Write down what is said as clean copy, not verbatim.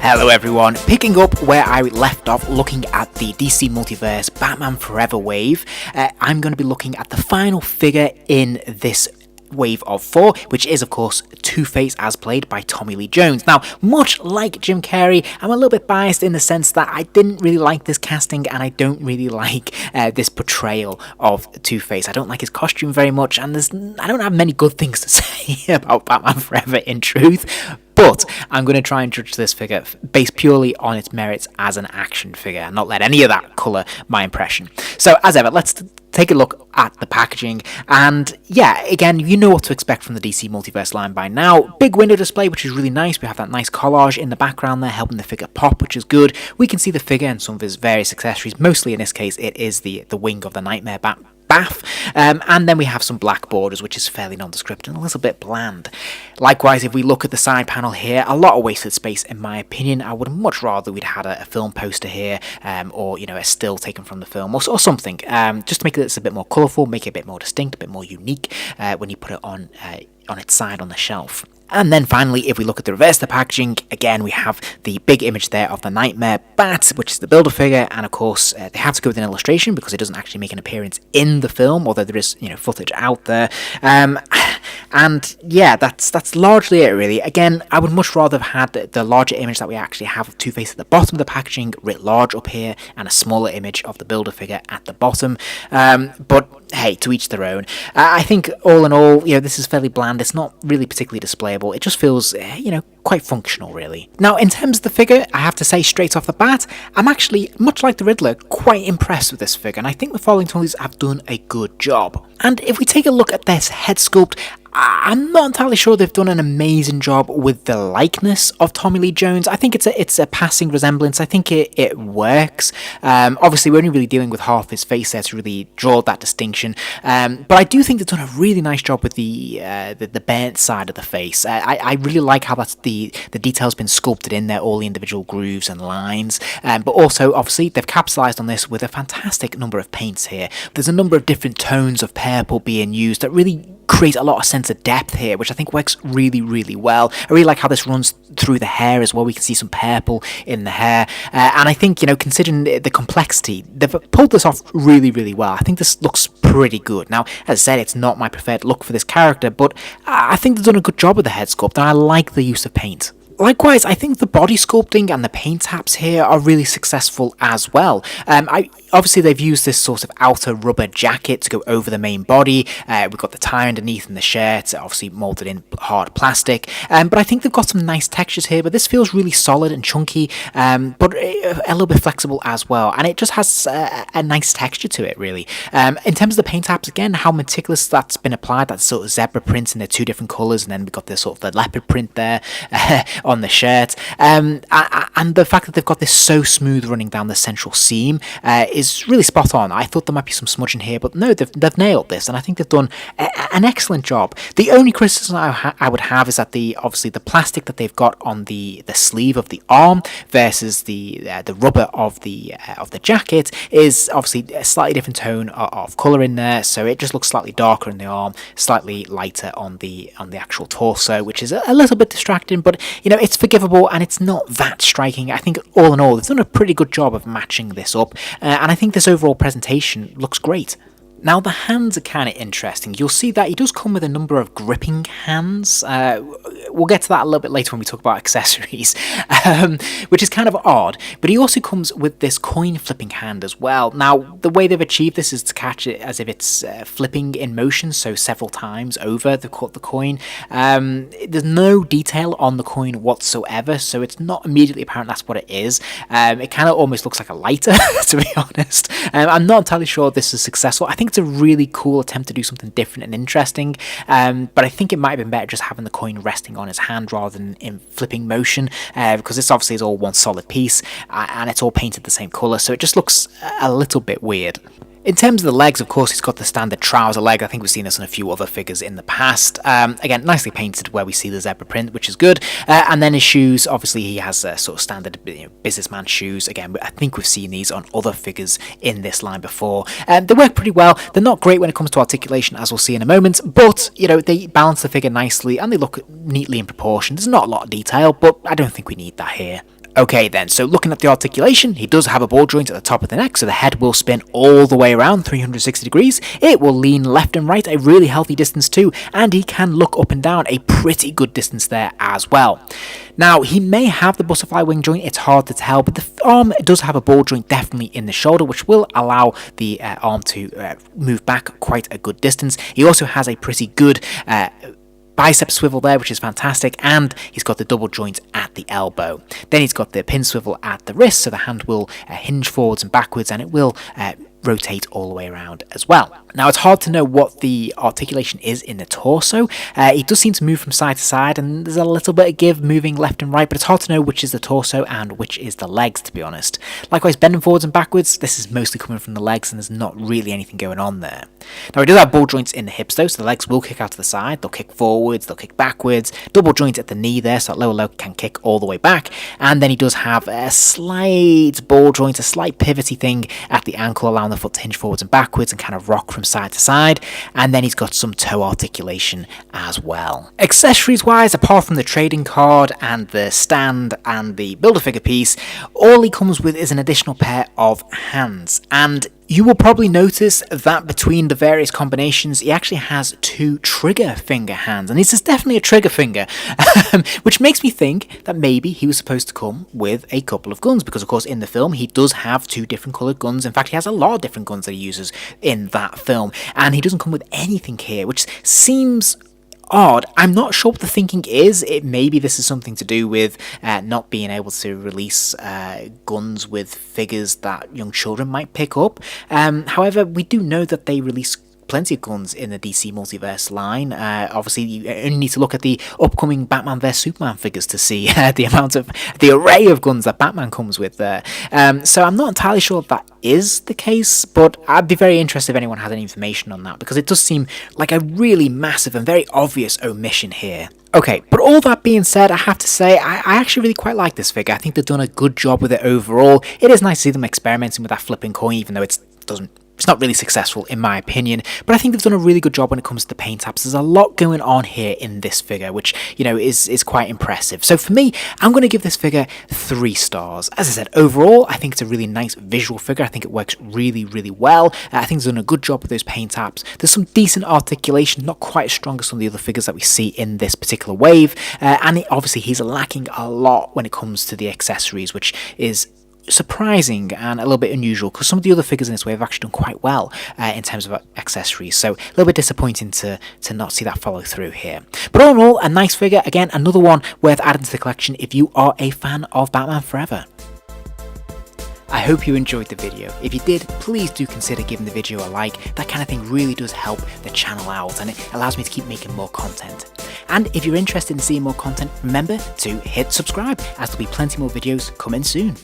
Hello everyone, picking up where I left off looking at the DC Multiverse Batman Forever wave, I'm going to be looking at the final figure in this wave of 4, which is of course Two-Face as played by Tommy Lee Jones. Now, much like Jim Carrey, I'm a little bit biased in the sense that I didn't really like this casting and I don't really like this portrayal of Two-Face. I don't like his costume very much, and I don't have many good things to say about Batman Forever in truth. But I'm going to try and judge this figure based purely on its merits as an action figure and not let any of that colour my impression. So as ever, let's take a look at the packaging. And yeah, again, you know what to expect from the DC Multiverse line by now. Big window display, which is really nice. We have that nice collage in the background there helping the figure pop, which is good. We can see the figure and some of his various accessories. Mostly in this case, it is the wing of the Nightmare Bath. And then we have some black borders, which is fairly nondescript and a little bit bland. Likewise, if we look at the side panel here, a lot of wasted space in my opinion. I would much rather we'd had a film poster here, or a still taken from the film or something, just to make this a bit more colourful, make it a bit more distinct, a bit more unique when you put it on its side on the shelf. And then finally, if we look at the reverse of the packaging, again, we have the big image there of the Nightmare Bat, which is the Builder figure, and of course, they have to go with an illustration because it doesn't actually make an appearance in the film, although there is, footage out there. And yeah, that's largely it, really. Again, I would much rather have had the larger image that we actually have of Two-Face at the bottom of the packaging, writ large up here, and a smaller image of the Builder figure at the bottom. But hey, to each their own. I think all in all, this is fairly bland. It's not really particularly displayable. It just feels, quite functional, really. Now, in terms of the figure, I have to say straight off the bat, I'm actually, much like the Riddler, quite impressed with this figure, and I think the McFarlane Toys have done a good job. And if we take a look at this head sculpt, I'm not entirely sure they've done an amazing job with the likeness of Tommy Lee Jones. I think it's a passing resemblance. I think it works. Obviously, we're only really dealing with half his face there to really draw that distinction. But I do think they've done a really nice job with the burnt side of the face. I really like how the detail's been sculpted in there, all the individual grooves and lines. But also, obviously, they've capitalised on this with a fantastic number of paints here. There's a number of different tones of purple being used that really create a lot of sense of depth here, which I think works really, really well. I really like how this runs through the hair as well. We can see some purple in the hair, and I think, considering the complexity, they've pulled this off really, really well. I think this looks pretty good. Now, as I said, it's not my preferred look for this character, but I think they've done a good job with the head sculpt, and I like the use of paint. Likewise, I think the body sculpting and the paint taps here are really successful as well. Obviously, they've used this sort of outer rubber jacket to go over the main body. We've got the tie underneath and the shirt, obviously moulded in hard plastic. But I think they've got some nice textures here, but this feels really solid and chunky, but a little bit flexible as well. And it just has a nice texture to it, really. In terms of the paint taps, again, how meticulous that's been applied, that sort of zebra print in the two different colours, and then we've got this sort of the leopard print there on the shirt, and the fact that they've got this so smooth running down the central seam is really spot on. I thought there might be some smudging here, but no, they've nailed this, and I think they've done an excellent job. The only criticism I would have is that obviously the plastic that they've got on the sleeve of the arm versus the rubber of the jacket is obviously a slightly different tone of colour in there, so it just looks slightly darker in the arm, slightly lighter on the actual torso, which is a little bit distracting, but it's forgivable and it's not that striking. I think all in all, they've done a pretty good job of matching this up, and I think this overall presentation looks great. Now, the hands are kind of interesting. You'll see that he does come with a number of gripping hands. We'll get to that a little bit later when we talk about accessories, which is kind of odd. But he also comes with this coin flipping hand as well. Now, the way they've achieved this is to catch it as if it's flipping in motion, so several times over the coin. There's no detail on the coin whatsoever, so it's not immediately apparent that's what it is. It kind of almost looks like a lighter, to be honest. I'm not entirely sure this is successful. I think it's a really cool attempt to do something different and interesting, but I think it might have been better just having the coin resting on his hand rather than in flipping motion, because this obviously is all one solid piece, and it's all painted the same colour, so it just looks a little bit weird. In terms of the legs, of course, he's got the standard trouser leg. I think we've seen this on a few other figures in the past. Again, nicely painted where we see the zebra print, which is good. And then his shoes, obviously he has sort of standard businessman shoes. Again, I think we've seen these on other figures in this line before. They work pretty well. They're not great when it comes to articulation, as we'll see in a moment, but, they balance the figure nicely and they look neatly in proportion. There's not a lot of detail, but I don't think we need that here. Okay then, so looking at the articulation, he does have a ball joint at the top of the neck, so the head will spin all the way around 360 degrees. It will lean left and right a really healthy distance too, and he can look up and down a pretty good distance there as well. Now, he may have the butterfly wing joint, it's hard to tell, but the arm does have a ball joint definitely in the shoulder, which will allow the arm to move back quite a good distance. He also has a pretty good bicep swivel there, which is fantastic, and he's got the double joint at the elbow. Then he's got the pin swivel at the wrist, so the hand will hinge forwards and backwards, and it will rotate all the way around as well. Now, it's hard to know what the articulation is in the torso. It does seem to move from side to side, and there's a little bit of give moving left and right, but it's hard to know which is the torso and which is the legs, to be honest. Likewise, bending forwards and backwards, this is mostly coming from the legs, and there's not really anything going on there. Now, he does have ball joints in the hips though, so the legs will kick out to the side, they'll kick forwards, they'll kick backwards, double joint at the knee there, so that lower leg can kick all the way back, and then he does have a slight ball joint, a slight pivoty thing at the ankle, allowing the foot to hinge forwards and backwards and kind of rock from side to side, and then he's got some toe articulation as well. Accessories wise, apart from the trading card and the stand and the Build-A-Figure piece, all he comes with is an additional pair of hands, and you will probably notice that between the various combinations, he actually has two trigger finger hands, and this is definitely a trigger finger, which makes me think that maybe he was supposed to come with a couple of guns, because of course in the film he does have two different coloured guns. In fact, he has a lot of different guns that he uses in that film, and he doesn't come with anything here, which seems odd. I'm not sure what the thinking is. Maybe this is something to do with not being able to release guns with figures that young children might pick up. However, we do know that they release plenty of guns in the DC Multiverse line. Obviously, you only need to look at the upcoming Batman vs Superman figures to see the array of guns that Batman comes with there. So I'm not entirely sure if that is the case, but I'd be very interested if anyone has any information on that, because it does seem like a really massive and very obvious omission here. Okay, but all that being said, I have to say, I actually really quite like this figure. I think they've done a good job with it overall. It is nice to see them experimenting with that flipping coin, even though it's not really successful in my opinion, but I think they've done a really good job when it comes to the paint apps. There's a lot going on here in this figure, which, you know, is quite impressive. So for me, I'm going to give this figure 3 stars. As I said, overall, I think it's a really nice visual figure. I think it works really, really well. I think they've done a good job with those paint apps. There's some decent articulation, not quite as strong as some of the other figures that we see in this particular wave, and obviously he's lacking a lot when it comes to the accessories, which is surprising and a little bit unusual, because some of the other figures in this wave have actually done quite well in terms of accessories, so a little bit disappointing to not see that follow through here. But all in all, a nice figure. Again, another one worth adding to the collection if you are a fan of Batman Forever. I hope you enjoyed the video. If you did, please do consider giving the video a like. That kind of thing really does help the channel out, and it allows me to keep making more content. And if you're interested in seeing more content, remember to hit subscribe, as there'll be plenty more videos coming soon.